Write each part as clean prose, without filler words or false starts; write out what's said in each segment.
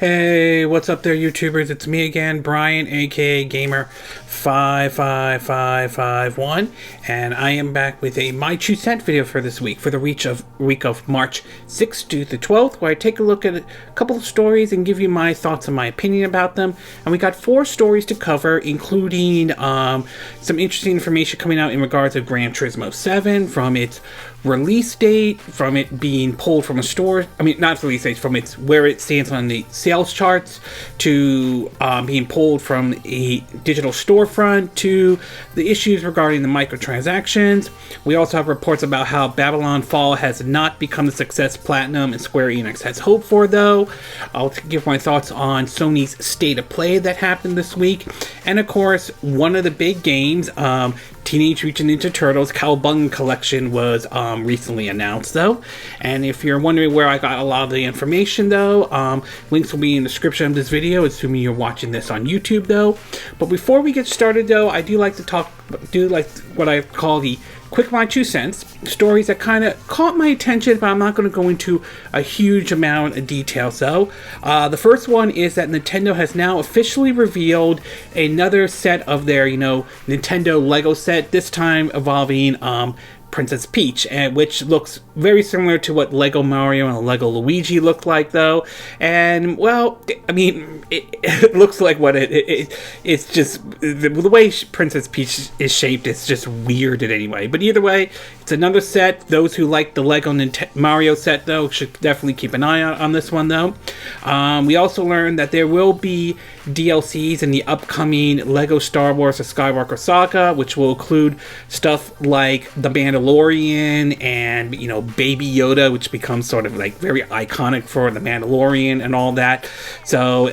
Hey, what's up there, YouTubers? It's me again, Brian, aka Gamer55551, and I am back with a My 2 Cent video for this week, for the week of March 6th to the 12th, where I take a look at a couple of stories and give you my thoughts and my opinion about them. And we got 4 stories to cover, including some interesting information coming out in regards to Gran Turismo 7, from its release date, from it being pulled from a store, not release date, from its where it stands on the sales charts, to being pulled from a digital storefront, to the issues regarding the microtransactions. We also have reports about how Babylon Fall has not become the success Platinum and Square Enix has hoped for, though. I'll give my thoughts on Sony's State of Play that happened this week, and of course, one of the big games, Teenage Mutant Ninja Turtles Cowabunga Collection, was recently announced, though. And if you're wondering where I got a lot of the information, though, links will be in the description of this video, assuming you're watching this on YouTube, though. But before we get started, though, I do like what I call the quick My 2 cents, stories that kind of caught my attention, but I'm not going to go into a huge amount of detail. So, the first one is that Nintendo has now officially revealed another set of their, Nintendo Lego set, this time involving Princess Peach, which looks very similar to what Lego Mario and Lego Luigi looked like, though. And, well, it looks like what it's just, the way Princess Peach is shaped is just weird in any way. But either way, it's another set. Those who like the Lego Mario set, though, should definitely keep an eye out on this one, though. We also learned that there will be DLCs in the upcoming Lego Star Wars The Skywalker Saga, which will include stuff like the Mandalorian and, Baby Yoda, which becomes sort of like very iconic for the Mandalorian and all that. So,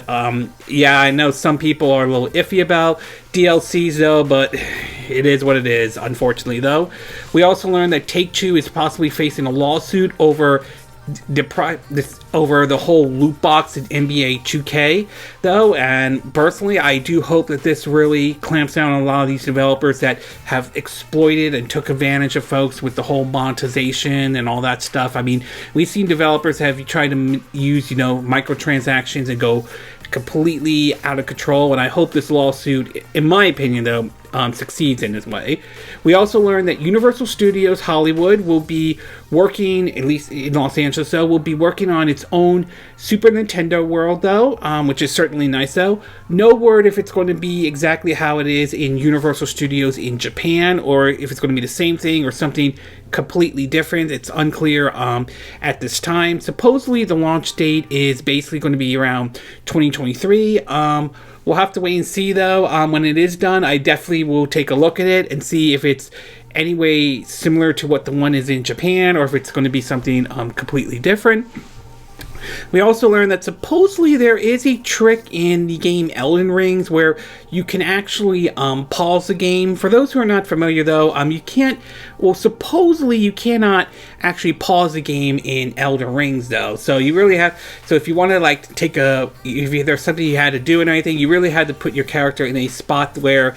yeah, I know some people are a little iffy about DLCs, though, but it is what it is, unfortunately, though. We also learned that Take-Two is possibly facing a lawsuit over the whole loot box in NBA 2K, though, and personally I do hope that this really clamps down on a lot of these developers that have exploited and took advantage of folks with the whole monetization and all that stuff. We've seen developers have tried to use microtransactions and go completely out of control, and I hope this lawsuit, in my opinion, though, succeeds in this way. We also learned that Universal Studios Hollywood will be working, at least in Los Angeles, though, will be working on its own Super Nintendo world, though, which is certainly nice, though. No word if it's going to be exactly how it is in Universal Studios in Japan, or if it's going to be the same thing or something completely different. It's unclear at this time. Supposedly the launch date is basically going to be around 2023. We'll have to wait and see, though. When it is done, I definitely will take a look at it and see if it's any way similar to what the one is in Japan, or if it's going to be something completely different. We also learned that supposedly there is a trick in the game Elden Rings where you can actually pause the game. For those who are not familiar, though, supposedly you cannot actually pause the game in Elden Rings, though. So you really have, if you want to if there's something you had to do and anything, you really had to put your character in a spot where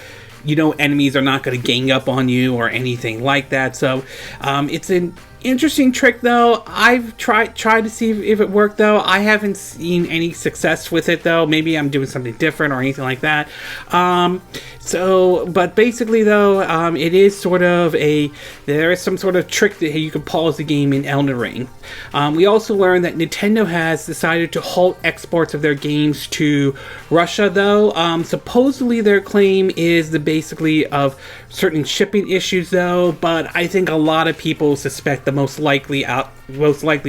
enemies are not going to gang up on you or anything like that. So it's an interesting trick, though. I've tried to see if it worked, though. I haven't seen any success with it, though. Maybe I'm doing something different or anything like that. But basically, though, it is sort of there is some sort of trick that you can pause the game in Elden Ring. We also learned that Nintendo has decided to halt exports of their games to Russia, though. Supposedly their claim is basically of certain shipping issues, though, but I think a lot of people suspect the most likely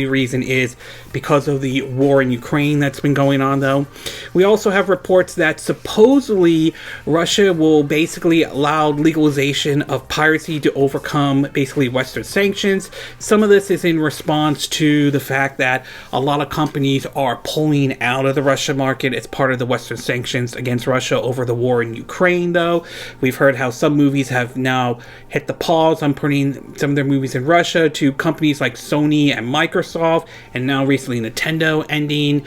reason is because of the war in Ukraine that's been going on, though. We also have reports that supposedly Russia will basically allow legalization of piracy to overcome basically Western sanctions. Some of this is in response to the fact that a lot of companies are pulling out of the Russia market as part of the Western sanctions against Russia over the war in Ukraine, though. We've heard how some movies have now hit the pause on putting some of their movies in Russia, to companies like Sony and Microsoft, and now recently Nintendo ending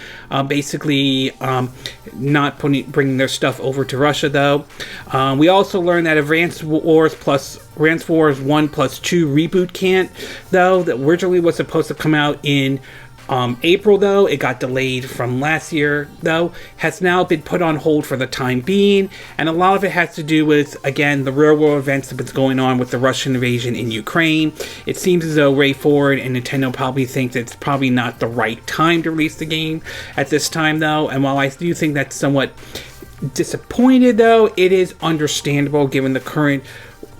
not bringing their stuff over to Russia, though. We also learned that Advance Wars 1+2 reboot can't, though, that originally was supposed to come out in April, though. It got delayed from last year, though. Has now been put on hold for the time being. And a lot of it has to do with, again, the real-world events that's going on with the Russian invasion in Ukraine. It seems as though Ray Ford and Nintendo probably think that it's probably not the right time to release the game at this time, though. And while I do think that's somewhat disappointed, though, it is understandable given the current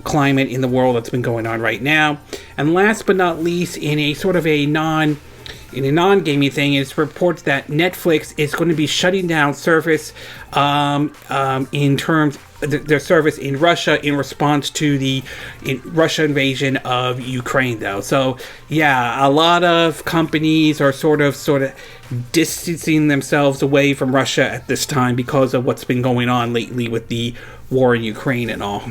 climate in the world that's been going on right now. And last but not least, in a sort of a non-gaming thing, it's reports that Netflix is going to be shutting down service in terms their service in Russia in response to the Russia invasion of Ukraine, though. So yeah, a lot of companies are sort of distancing themselves away from Russia at this time because of what's been going on lately with the war in Ukraine and all.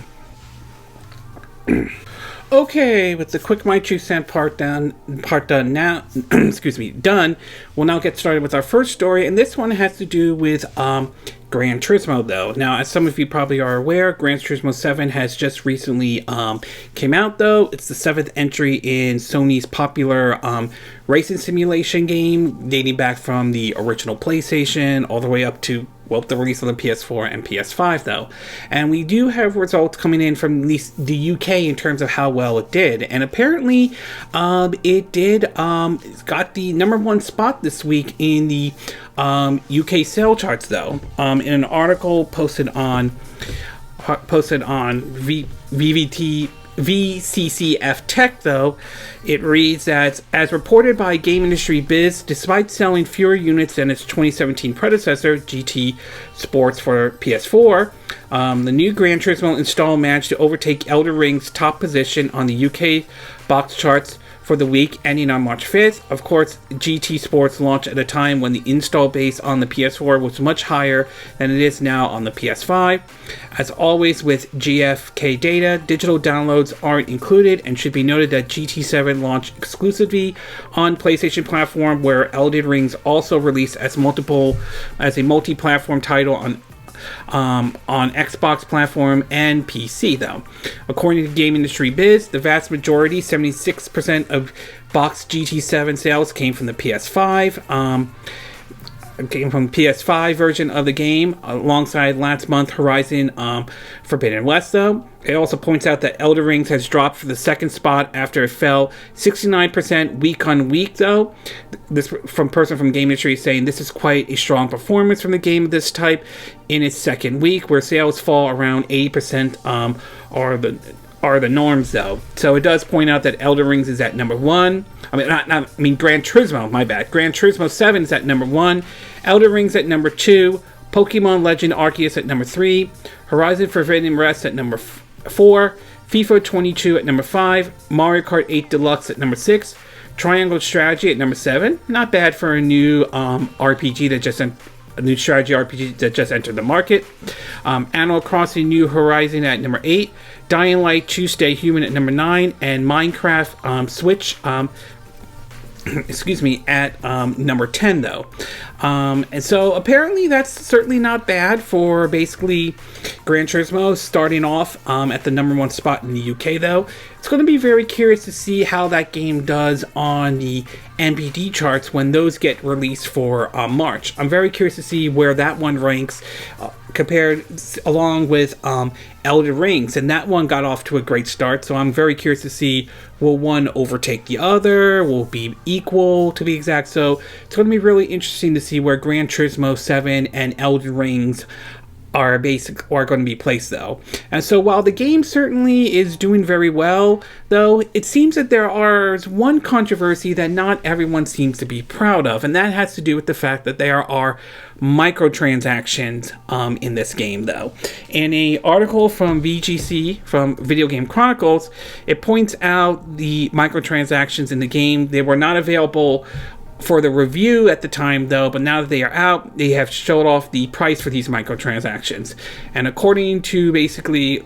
Okay, with the quick My 2 cent part done now, excuse me, done, we'll now get started with our first story, and this one has to do with Gran Turismo, though. Now, as some of you probably are aware, Gran Turismo 7 has just recently came out, though. It's the 7th entry in Sony's popular racing simulation game, dating back from the original PlayStation all the way up to, well, the release on the PS4 and PS5, though. And we do have results coming in from at least the UK in terms of how well it did. And apparently, it did, got the number 1 spot this week in the UK sale charts, though. In an article posted on VCCF Tech, though, it reads that, as reported by Game Industry Biz, despite selling fewer units than its 2017 predecessor, GT Sports for PS4, the new Gran Turismo install managed to overtake Elden Ring's top position on the UK box charts for the week ending on March 5th. Of course, GT Sports launched at a time when the install base on the PS4 was much higher than it is now on the PS5. As always with GFK data, digital downloads aren't included, and should be noted that GT7 launched exclusively on PlayStation platform, where Elden Rings also released as a multi-platform title on Xbox platform and PC, though. According to Game Industry Biz, the vast majority, 76% of box GT7 sales came from the PS5. Came from the PS5 version of the game, alongside last month Horizon Forbidden West, though. It also points out that Elden Rings has dropped for the 2nd spot after it fell 69% week on week, though. This from person from Game Industry saying this is quite a strong performance from the game of this type in its 2nd week, where sales fall around 80% are the norms, though. So it does point out that Elden Rings is at number 1. Gran Turismo, my bad. Gran Turismo 7 is at number 1. Elden Rings at number 2. Pokemon Legend Arceus at number 3. Horizon Forbidden West at number 4. FIFA 22 at number 5. Mario Kart 8 Deluxe at number 6. Triangle Strategy at number 7. Not bad for a new RPG that just a new strategy RPG that just entered the market. Animal Crossing New Horizon at number 8. Dying Light 2 Stay Human at number 9. And Minecraft Switch at number 10, though. And so apparently that's certainly not bad for basically Gran Turismo starting off at the number 1 spot in the UK, though. It's going to be very curious to see how that game does on the NPD charts when those get released for March. I'm very curious to see where that one ranks compared along with Elden Rings, and that one got off to a great start, so I'm very curious to see, will one overtake the other, will it be equal to be exact. So it's going to be really interesting to see where Gran Turismo 7 and Elden Rings are going to be placed, though. And so while the game certainly is doing very well, though, it seems that there is one controversy that not everyone seems to be proud of, and that has to do with the fact that there are microtransactions in this game, though. In an article from VGC, from Video Game Chronicles, it points out the microtransactions in the game. They were not available for the review at the time, though, but now that they are out, they have showed off the price for these microtransactions. And according to VGC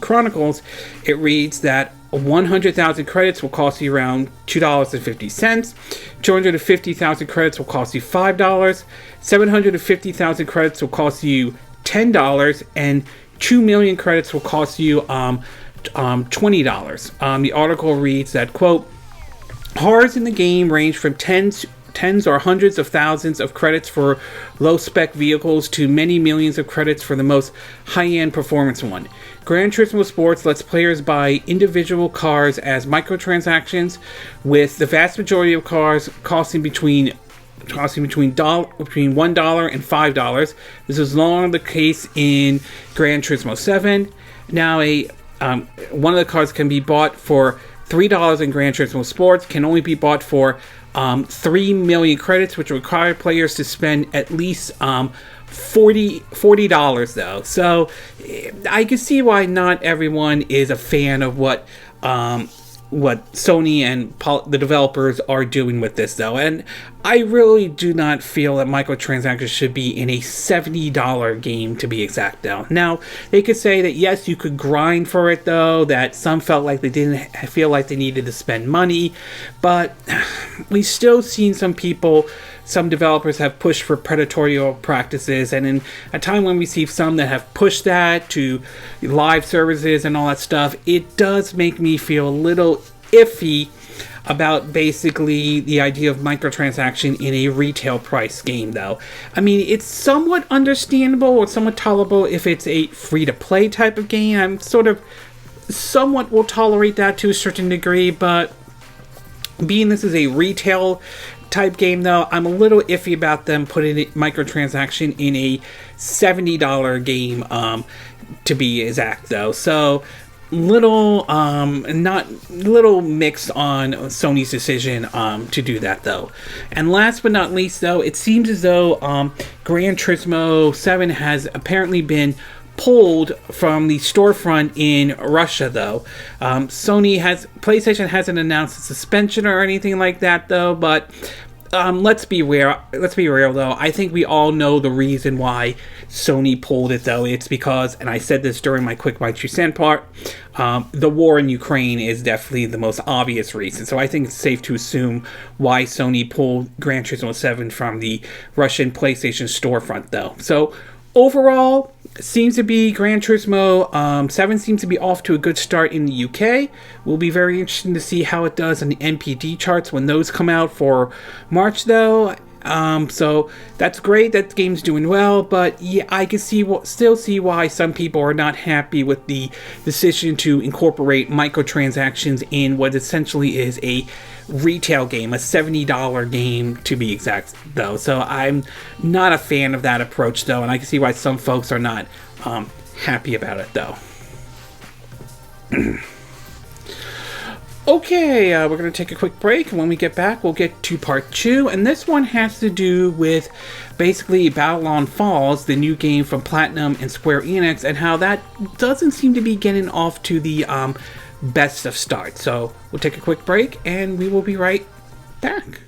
Chronicles, it reads that 100,000 credits will cost you around $2.50. 250,000 credits will cost you $5. 750,000 credits will cost you $10, and 2 million credits will cost you $20. The article reads that, quote, Cars in the game range from tens or hundreds of thousands of credits for low-spec vehicles to many millions of credits for the most high-end performance one. Gran Turismo Sports lets players buy individual cars as microtransactions, with the vast majority of cars costing between $1 and $5. This is no longer the case in Gran Turismo 7. Now, one of the cars can be bought for $3 in Gran Turismo Sports, can only be bought for 3 million credits, which require players to spend at least $40 though. So I can see why not everyone is a fan of what Sony and the developers are doing with this though. And I really do not feel that microtransactions should be in a $70 game, to be exact though. Now, they could say that yes, you could grind for it though, that some felt like they didn't feel like they needed to spend money, but we've still seen some developers have pushed for predatory practices, and in a time when we see some that have pushed that to live services and all that stuff, it does make me feel a little iffy about basically the idea of microtransaction in a retail price game though. I mean, it's somewhat understandable or somewhat tolerable if it's a free-to-play type of game. I'm somewhat will tolerate that to a certain degree, but being this is a retail type game though, I'm a little iffy about them putting microtransaction in a $70 game, to be exact though. So little mixed on Sony's decision to do that though. And last but not least though, it seems as though Gran Turismo 7 has apparently been pulled from the storefront in Russia though. PlayStation hasn't announced a suspension or anything like that though, but let's be real though. I think we all know the reason why Sony pulled it though. It's because, and I said this during my quick my 2 cent part, the war in Ukraine is definitely the most obvious reason. So I think it's safe to assume why Sony pulled Gran Turismo 7 from the Russian PlayStation storefront though. So overall, seems to be Gran Turismo 7 seems to be off to a good start in the UK. Will be very interesting to see how it does on the NPD charts when those come out for March though. So that's great, that game's doing well, but yeah, I can still see why some people are not happy with the decision to incorporate microtransactions in what essentially is a retail game, a $70 game to be exact though. So I'm not a fan of that approach though, and I can see why some folks are not happy about it though. Okay, we're going to take a quick break, and when we get back, we'll get to part 2, and this one has to do with basically Babylon Falls, the new game from Platinum and Square Enix, and how that doesn't seem to be getting off to the best of start. So we'll take a quick break, and we will be right back.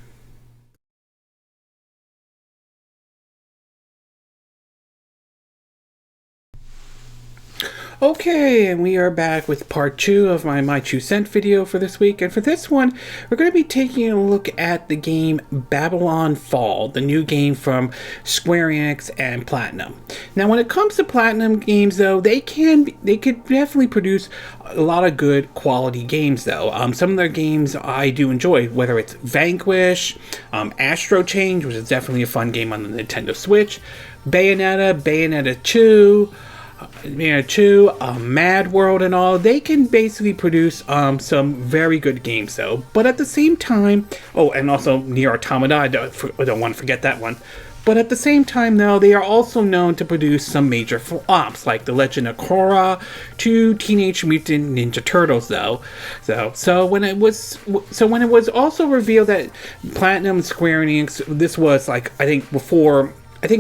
Okay, and we are back with part 2 of my 2 cent video for this week. And for this one, we're going to be taking a look at the game Babylon Fall, the new game from Square Enix and Platinum. Now, when it comes to Platinum games, though, they could definitely produce a lot of good quality games, though. Some of their games I do enjoy, whether it's Vanquish, Astro Change, which is definitely a fun game on the Nintendo Switch, Bayonetta 2, Mad World and all. They can basically produce some very good games though. But at the same time, and also Nier Automata, I don't want to forget that one. But at the same time though, they are also known to produce some major flops, like The Legend of Korra to Teenage Mutant Ninja Turtles though. So when it was also revealed that Platinum and Square Enix, this was like I think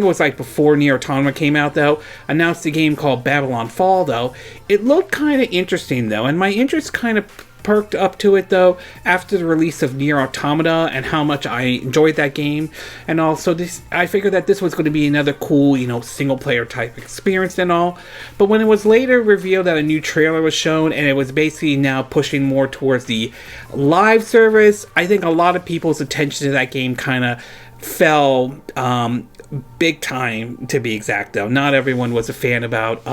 it was like before Nier Automata came out, though, announced a game called Babylon Fall, though. It looked kind of interesting, though, and my interest kind of perked up to it, though, after the release of Nier Automata and how much I enjoyed that game. And also, I figured that this was going to be another cool, single-player type experience and all. But when it was later revealed that a new trailer was shown, and it was basically now pushing more towards the live service, I think a lot of people's attention to that game kind of fell big time, to be exact, though. Not everyone was a fan about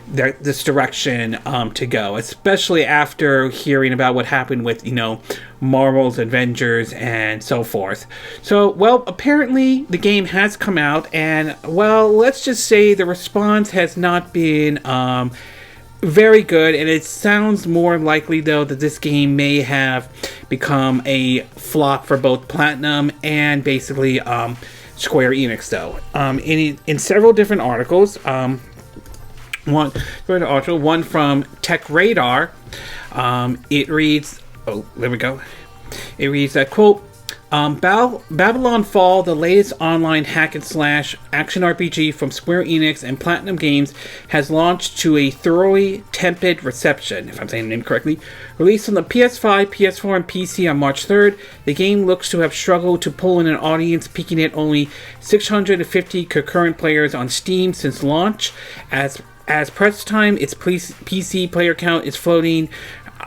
this direction to go, especially after hearing about what happened with, Marvel's Avengers and so forth. So, well, apparently the game has come out, and, well, let's just say the response has not been very good, and it sounds more likely, though, that this game may have become a flop for both Platinum and basically Square Enix, though. In several different articles, one from Tech Radar, it reads, there we go. It reads that, quote, Babylon Fall, the latest online hack-and-slash action RPG from Square Enix and Platinum Games, has launched to a thoroughly tepid reception, if I'm saying the name correctly. Released on the PS5, PS4, and PC on March 3rd, the game looks to have struggled to pull in an audience, peaking at only 650 concurrent players on Steam since launch. As press time, its PC player count is floating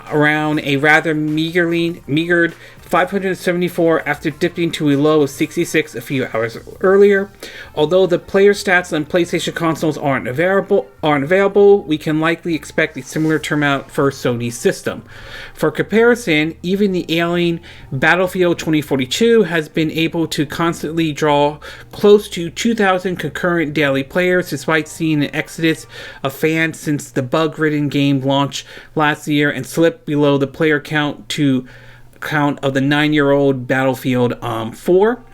around a rather meagered 574 after dipping to a low of 66 a few hours earlier. Although the player stats on PlayStation consoles aren't available, we can likely expect a similar turnout for Sony's system. For comparison, even the ailing Battlefield 2042 has been able to constantly draw close to 2,000 concurrent daily players, despite seeing an exodus of fans since the bug-ridden game launched last year and slipped below the player count of the 9-year-old Battlefield 4.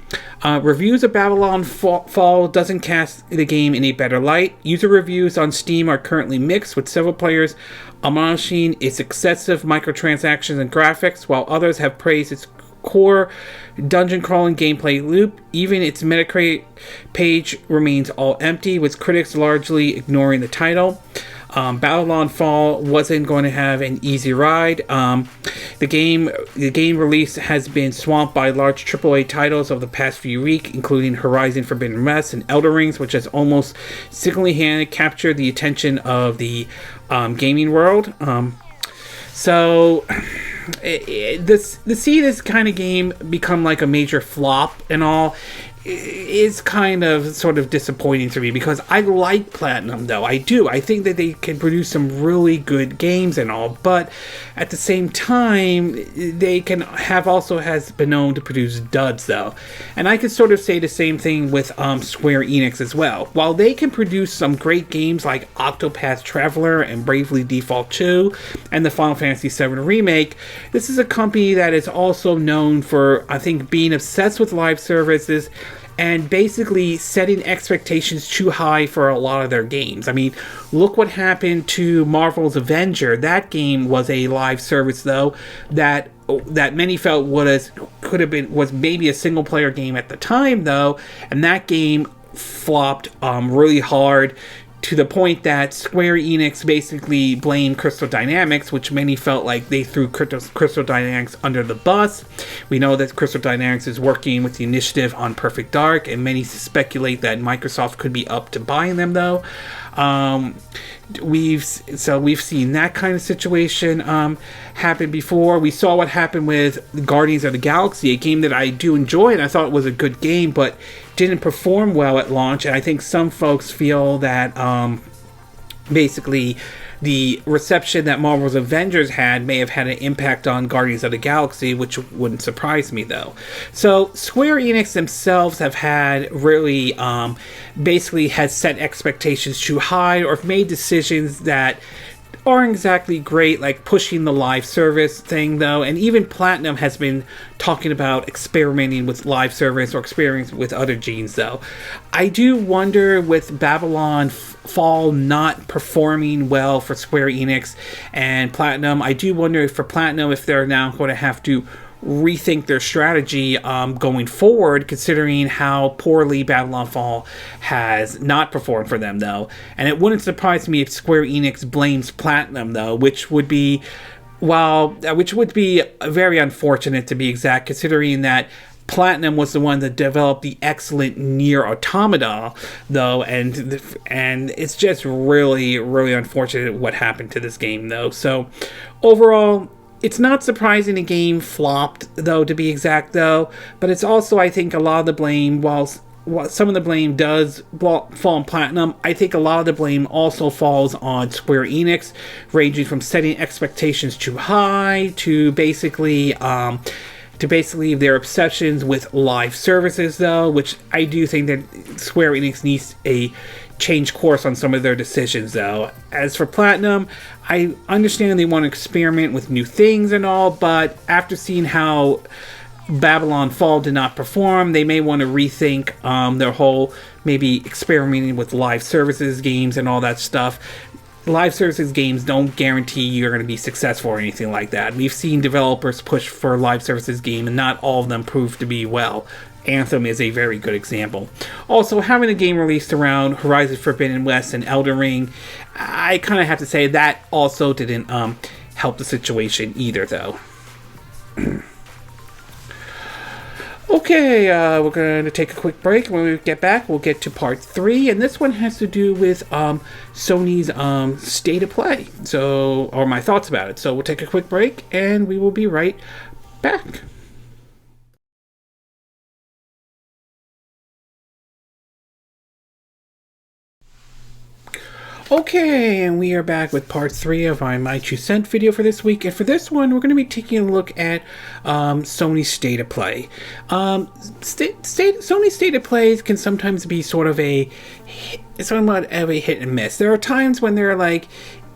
Reviews of Babylon Fall doesn't cast the game in a better light. User reviews on Steam are currently mixed, with several players admonishing its excessive microtransactions and graphics, while others have praised its core dungeon crawling gameplay loop. Even its Metacritic page remains all empty, with critics largely ignoring the title. Babylon Fall wasn't going to have an easy ride. The game release has been swamped by large AAA titles of the past few weeks, including Horizon Forbidden West and Elden Ring, which has almost single-handedly captured the attention of the gaming world. So to see this kind of game become like a major flop and all is kind of sort of disappointing to me, because I like Platinum, though. I do. I think that they can produce some really good games and all, but at the same time, they has been known to produce duds, though. And I could sort of say the same thing with Square Enix as well. While they can produce some great games like Octopath Traveler and Bravely Default 2 and the Final Fantasy VII Remake, this is a company that is also known for, I think, being obsessed with live services and basically setting expectations too high for a lot of their games. I mean, look what happened to Marvel's Avenger. That game was a live service, though, that many felt was maybe a single player game at the time, though, and that game flopped really hard, to the point that Square Enix basically blamed Crystal Dynamics, which many felt like they threw Crystal Dynamics under the bus. We know that Crystal Dynamics is working with the initiative on Perfect Dark, and many speculate that Microsoft could be up to buying them, though. We've seen that kind of situation happen before. We saw what happened with Guardians of the Galaxy, a game that I do enjoy, and I thought it was a good game, but didn't perform well at launch. And I think some folks feel that basically the reception that Marvel's Avengers may have had an impact on Guardians of the Galaxy, which wouldn't surprise me, though. So Square Enix themselves have had really basically has set expectations too high, or made decisions that aren't exactly great, like pushing the live service thing, though. And even Platinum has been talking about experimenting with live service or experience with other genes, though. I do wonder, with Babylon Fall not performing well for Square Enix and Platinum, I do wonder for Platinum if they're now going to have to rethink their strategy going forward, considering how poorly Babylon Fall has not performed for them, though. And it wouldn't surprise me if Square Enix blames Platinum, though, which would be very unfortunate, to be exact, considering that Platinum was the one that developed the excellent Nier Automata, though, and it's just really, really unfortunate what happened to this game, though. So overall, it's not surprising the game flopped, though, to be exact, though, but it's also, I think, a lot of the blame, while some of the blame does fall on Platinum, I think a lot of the blame also falls on Square Enix, ranging from setting expectations too high to basically their obsessions with live services, though, which I do think that Square Enix needs a change course on some of their decisions, though. As for Platinum, I understand they want to experiment with new things and all, but after seeing how Babylon Fall did not perform, they may want to rethink their whole, maybe experimenting with live services games and all that stuff. Live services games don't guarantee you're going to be successful or anything like that. We've seen developers push for a live services game and not all of them prove to be well. Anthem is a very good example. Also, having a game released around Horizon Forbidden West and Elden Ring, I kind of have to say that also didn't help the situation either, though. Okay, we're going to take a quick break. When we get back, we'll get to part 3, and this one has to do with Sony's state of play, or my thoughts about it. So we'll take a quick break, and we will be right back. Okay, and we are back with part 3 of my 2 cent video for this week. And for this one, we're going to be taking a look at Sony's state of play. Sony's state of plays can sometimes be somewhat of a hit and miss. There are times when they're like,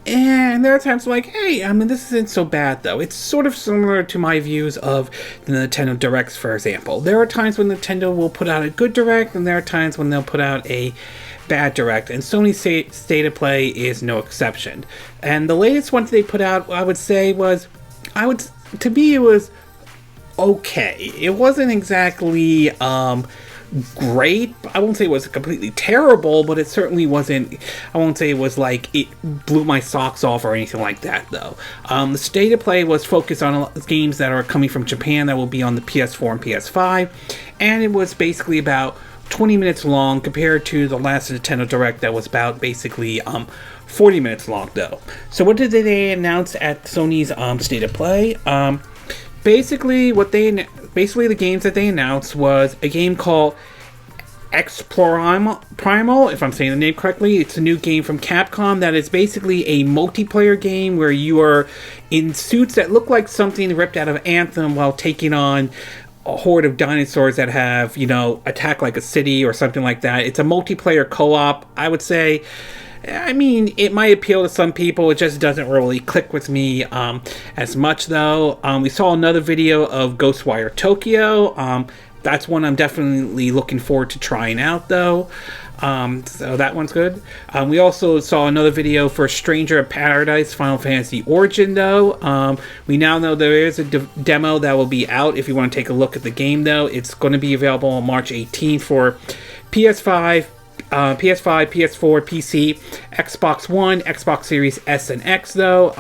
and there are times like, hey, I mean, this isn't so bad, though. It's sort of similar to my views of the Nintendo Directs, for example. There are times when Nintendo will put out a good Direct, and there are times when they'll put out a bad Direct, and Sony's state of play is no exception. And the latest one they put out, I would say, to me, it was okay. It wasn't exactly great. I won't say it was completely terrible, but it certainly wasn't. I won't say it was like it blew my socks off or anything like that, though. The state of play was focused on games that are coming from Japan that will be on the PS4 and PS5, and it was basically about 20 minutes long compared to the last Nintendo Direct that was about basically 40 minutes long, though. So what did they announce at Sony's state of play? Basically the games that they announced was a game called Primal, if I'm saying the name correctly. It's a new game from Capcom that is basically a multiplayer game where you are in suits that look like something ripped out of Anthem while taking on a horde of dinosaurs that have, attack like a city or something like that. It's a multiplayer co-op, I would say. I mean, it might appeal to some people. It just doesn't really click with me as much, though. We saw another video of Ghostwire Tokyo. That's one I'm definitely looking forward to trying out, though. So that one's good. We also saw another video for Stranger of Paradise Final Fantasy Origin, though. We now know there is a demo that will be out if you want to take a look at the game, though. It's going to be available on March 18th for PS5, PS4, PC, Xbox One, Xbox Series S and X, though.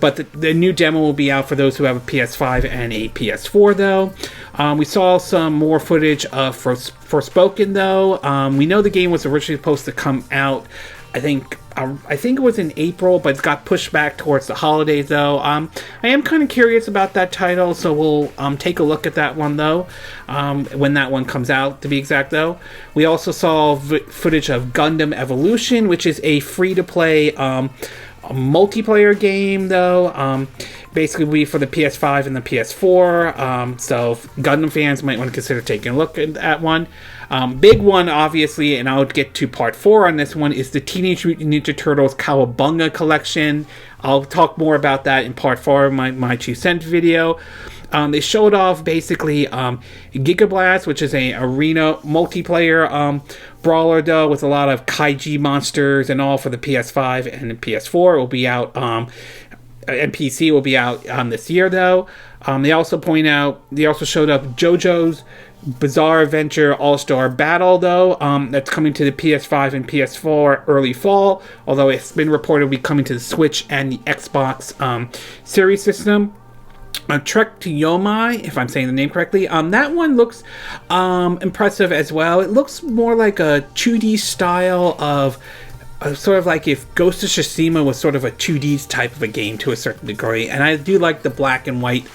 But the new demo will be out for those who have a PS5 and a PS4, though. We saw some more footage of Forspoken, though. We know the game was originally supposed to come out, I think it was in April, but it's got pushed back towards the holidays, though. I am kind of curious about that title, so we'll take a look at that one, though, when that one comes out, to be exact, though. We also saw footage of Gundam Evolution, which is a free-to-play a multiplayer game, though. Basically will be for the PS5 and the PS4, so Gundam fans might want to consider taking a look at that one. Big one, obviously, and I'll get to part 4 on this one, is the Teenage Mutant Ninja Turtles Cowabunga Collection. I'll talk more about that in part 4 of my 2 cent video. They showed off basically Giga Blast, which is an arena multiplayer brawler, though, with a lot of kaiji monsters and all for the PS5 and the PS4. It will be out, and PC will be out this year, though. They also showed up JoJo's Bizarre Adventure All-Star Battle, though. That's coming to the PS5 and PS4 early fall, although it's been reported to be coming to the Switch and the Xbox Series system. Trek to Yomai, if I'm saying the name correctly. That one looks impressive as well. It looks more like a 2D style of sort of like if Ghost of Tsushima was sort of a 2D type of a game to a certain degree, and I do like the black and white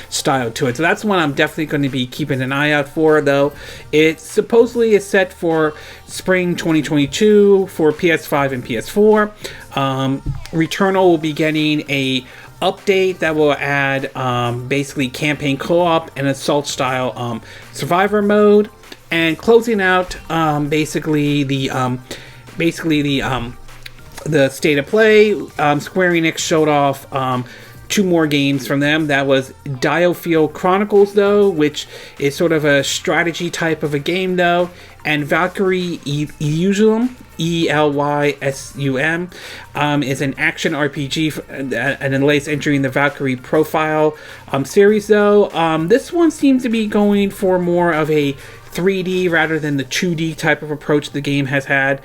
style to it. So that's one I'm definitely going to be keeping an eye out for, though. It supposedly is set for spring 2022 for PS5 and PS4. Returnal will be getting a update that will add basically campaign co-op and assault style survivor mode, and closing out basically the state of play. Square Enix showed off 2 more games from them. That was Diofield Chronicles, though, which is sort of a strategy type of a game, though, and Valkyrie Elysium, Elysum, is an action RPG and the latest entry in the Valkyrie Profile series, though. This one seems to be going for more of a 3D rather than the 2D type of approach the game has had,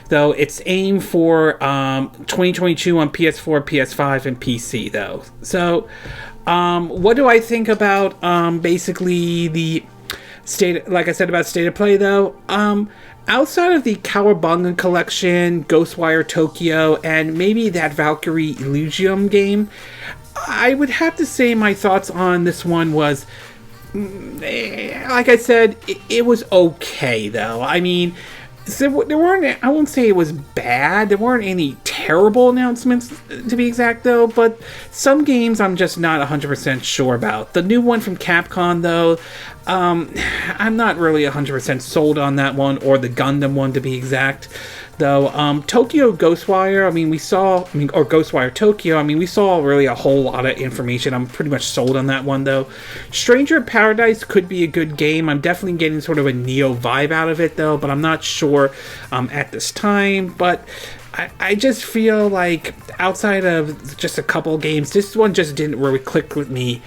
though. It's aimed for 2022 on PS4, PS5, and PC, though. So, what do I think about basically the state, like I said about State of Play, though? Outside of the Cowabunga Collection, Ghostwire Tokyo, and maybe that Valkyrie Elysium game, I would have to say my thoughts on this one was, like I said, it was okay, though. I mean, there weren't, I won't say it was bad. There weren't any terrible announcements, to be exact, though, but some games I'm just not 100% sure about. The new one from Capcom, though, I'm not really 100% sold on that one, or the Gundam one, to be exact, though. Tokyo Ghostwire, or Ghostwire Tokyo, we saw really a whole lot of information. I'm pretty much sold on that one, though. Stranger Paradise could be a good game. I'm definitely getting sort of a Neo vibe out of it, though, but I'm not sure at this time. But I just feel like outside of just a couple games, this one just didn't really click with me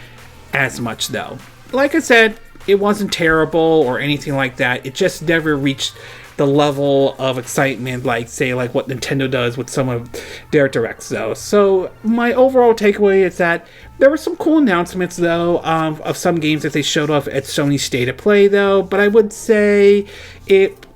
as much, though. Like I said, it wasn't terrible or anything like that. It just never reached the level of excitement like what Nintendo does with some of their directs, though. So my overall takeaway is that there were some cool announcements, though, of some games that they showed off at Sony State of Play, though. But I would say it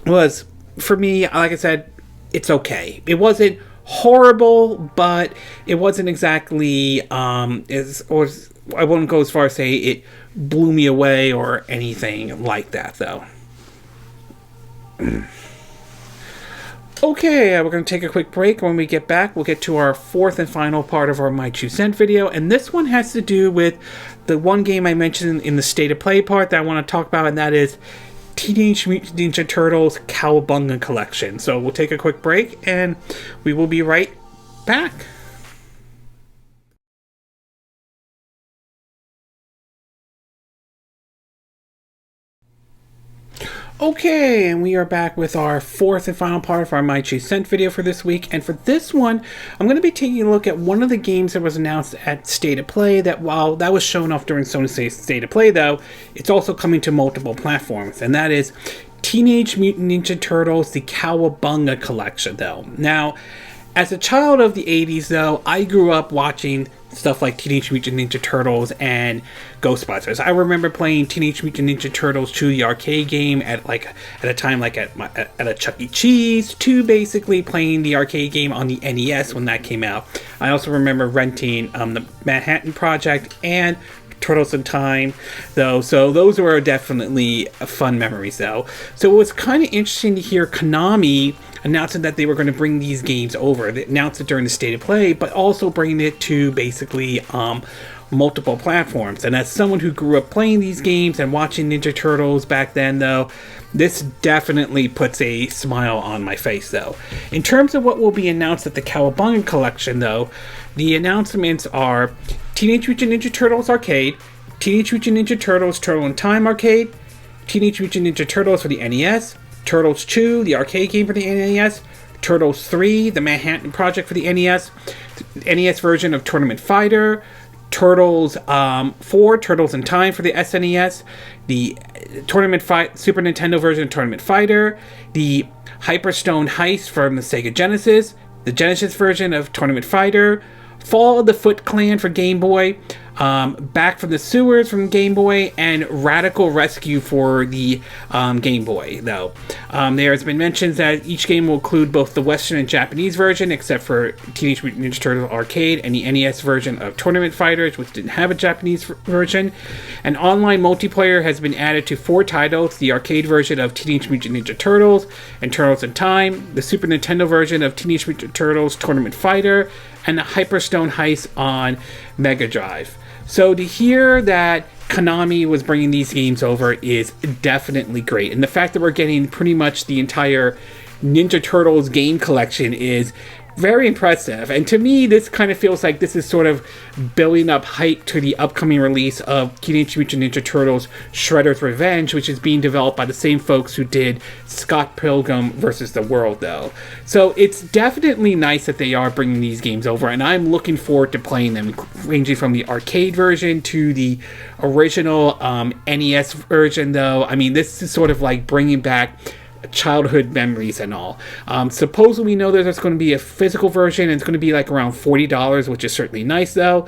was, for me, like I said, it's okay. It wasn't horrible, but it wasn't exactly I wouldn't go as far as say it blew me away or anything like that, though. Okay, we're going to take a quick break. When we get back, we'll get to our 4th and final part of our My 2 Cent video, and this one has to do with the one game I mentioned in the State of Play part that I want to talk about, and that is Teenage Mutant Ninja Turtles Cowabunga Collection. So we'll take a quick break, and we will be right back. Okay, and we are back with our 4th and final part of our My 2 Cent video for this week. And for this one, I'm going to be taking a look at one of the games that was announced at State of Play that, while that was shown off during Sony's State of Play, though, it's also coming to multiple platforms. And that is Teenage Mutant Ninja Turtles, the Cowabunga Collection, though. Now, as a child of the 80s, though, I grew up watching stuff like Teenage Mutant Ninja Turtles and Ghostbusters. I remember playing Teenage Mutant Ninja Turtles 2, the arcade game, at a time at a Chuck E. Cheese, to basically playing the arcade game on the NES when that came out. I also remember renting the Manhattan Project and Turtles in Time, though, so those were definitely fun memories, though. So it was kind of interesting to hear Konami announcing that they were going to bring these games over. They announced it during the State of Play, but also bringing it to basically multiple platforms. And as someone who grew up playing these games and watching Ninja Turtles back then, though, this definitely puts a smile on my face, though. In terms of what will be announced at the Cowabunga Collection, though, the announcements are Teenage Mutant Ninja Turtles Arcade, Teenage Mutant Ninja Turtles Turtle in Time Arcade, Teenage Mutant Ninja Turtles for the NES, Turtles 2, the arcade game for the NES, Turtles 3, the Manhattan Project for the NES, the NES version of Tournament Fighter, Turtles 4, Turtles in Time for the SNES, the Super Nintendo version of Tournament Fighter, the Hyperstone Heist from the Sega Genesis, the Genesis version of Tournament Fighter, Fall of the Foot Clan for Game Boy, Back from the Sewers from Game Boy, and Radical Rescue for the Game Boy, though. There has been mentions that each game will include both the Western and Japanese version, except for Teenage Mutant Ninja Turtles Arcade and the NES version of Tournament Fighters, which didn't have a Japanese version. An online multiplayer has been added to 4 titles: the arcade version of Teenage Mutant Ninja Turtles and Turtles in Time, the Super Nintendo version of Teenage Mutant Turtles Tournament Fighter, and the Hyperstone Heist on Mega Drive. So to hear that Konami was bringing these games over is definitely great. And the fact that we're getting pretty much the entire Ninja Turtles game collection is very impressive. And to me, this kind of feels like this is sort of building up hype to the upcoming release of Teenage Mutant Ninja Turtles Shredder's Revenge, which is being developed by the same folks who did Scott Pilgrim vs. the World, though. So it's definitely nice that they are bringing these games over, and I'm looking forward to playing them, ranging from the arcade version to the original NES version, though. I mean, this is sort of like bringing back childhood memories and all. Supposedly we know that there's going to be a physical version, and it's going to be like around $40, which is certainly nice, though.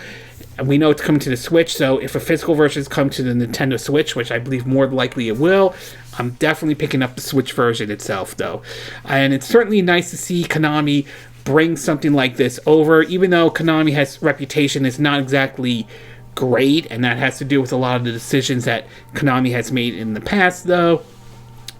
And we know it's coming to the Switch, so if a physical version has come to the Nintendo Switch, which I believe more likely it will, I'm definitely picking up the Switch version itself, though. And it's certainly nice to see Konami bring something like this over, even though Konami has reputation is not exactly great, and that has to do with a lot of the decisions that Konami has made in the past, though.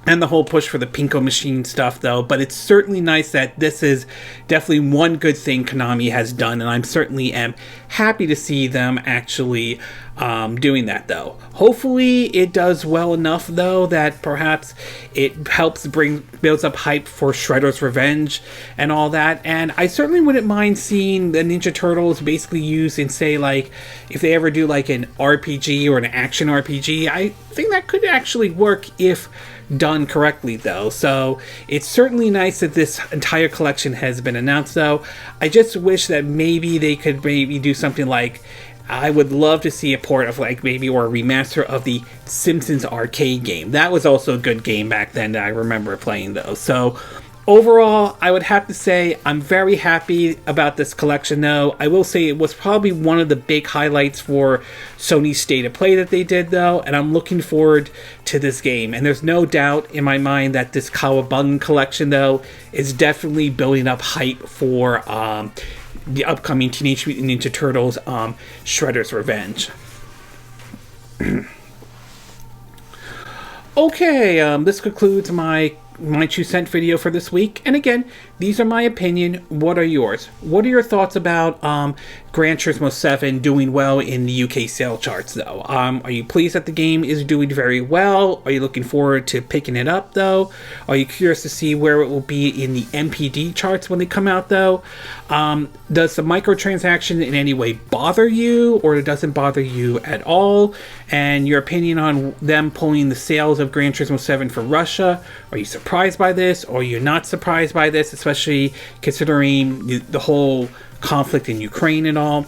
And the whole push for the Pinko machine stuff, though. But it's certainly nice that this is definitely one good thing Konami has done. And I certainly am happy to see them actually doing that, though. Hopefully it does well enough, though, that perhaps it helps builds up hype for Shredder's Revenge and all that. And I certainly wouldn't mind seeing the Ninja Turtles basically used in, say, like, if they ever do like an RPG or an action RPG. I think that could actually work if done correctly, though. So it's certainly nice that this entire collection has been announced, though. I just wish that maybe they could maybe do something like, I would love to see a port of like maybe or a remaster of the Simpsons arcade game. That was also a good game back then that I remember playing, though. So overall, I would have to say I'm very happy about this collection, though. I will say it was probably one of the big highlights for Sony's State of Play that they did, though, and I'm looking forward to this game. And there's no doubt in my mind that this Cowabunga Collection, though, is definitely building up hype for the upcoming Teenage Mutant Ninja Turtles Shredder's Revenge. Okay, this concludes my 2 cent video for this week. And again, these are my opinion. What are yours? What are your thoughts about Gran Turismo 7 doing well in the UK sale charts, though? Are you pleased that the game is doing very well? Are you looking forward to picking it up, though? Are you curious to see where it will be in the MPD charts when they come out, though? Does the microtransaction in any way bother you, or it doesn't bother you at all? And your opinion on them pulling the sales of Gran Turismo 7 for Russia? Are you surprised by this, or are you not surprised by this, especially considering the whole conflict in Ukraine and all?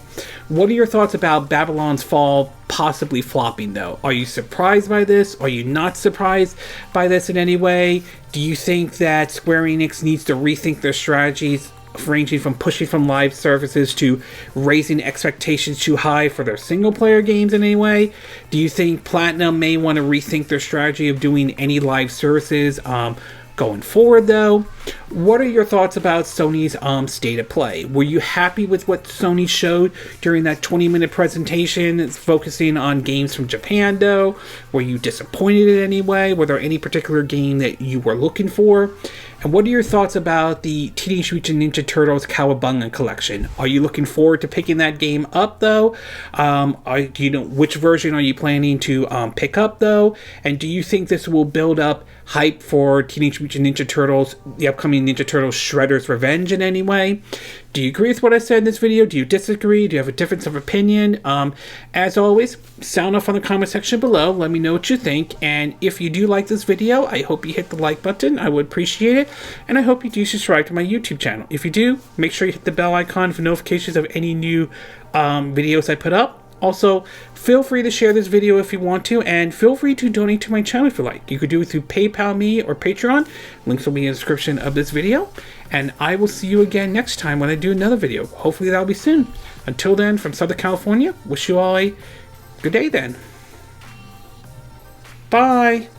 What are your thoughts about Babylon's Fall possibly flopping, though? Are you surprised by this? Are you not surprised by this in any way? Do you think that Square Enix needs to rethink their strategies, ranging from pushing from live services to raising expectations too high for their single-player games in any way? Do you think Platinum may want to rethink their strategy of doing any live services going forward, though? What are your thoughts about Sony's State of Play? Were you happy with what Sony showed during that 20-minute presentation? It's focusing on games from Japan, though. Were you disappointed in any way? Were there any particular game that you were looking for? And what are your thoughts about the Teenage Mutant Ninja Turtles Cowabunga Collection? Are you looking forward to picking that game up, though? Do you know which version are you planning to pick up, though? And do you think this will build up hype for Teenage Mutant Ninja Turtles, the upcoming Ninja Turtles Shredder's Revenge in any way? Do you agree with what I said in this video? Do you disagree? Do you have a difference of opinion? As always, sound off on the comment section below. Let me know what you think. And if you do like this video, I hope you hit the like button. I would appreciate it. And I hope you do subscribe to my YouTube channel. If you do, make sure you hit the bell icon for notifications of any new videos I put up. Also, feel free to share this video if you want to, and feel free to donate to my channel if you like. You could do it through PayPal me or Patreon. Links will be in the description of this video. And I will see you again next time when I do another video. Hopefully that'll be soon. Until then, from Southern California, wish you all a good day then. Bye!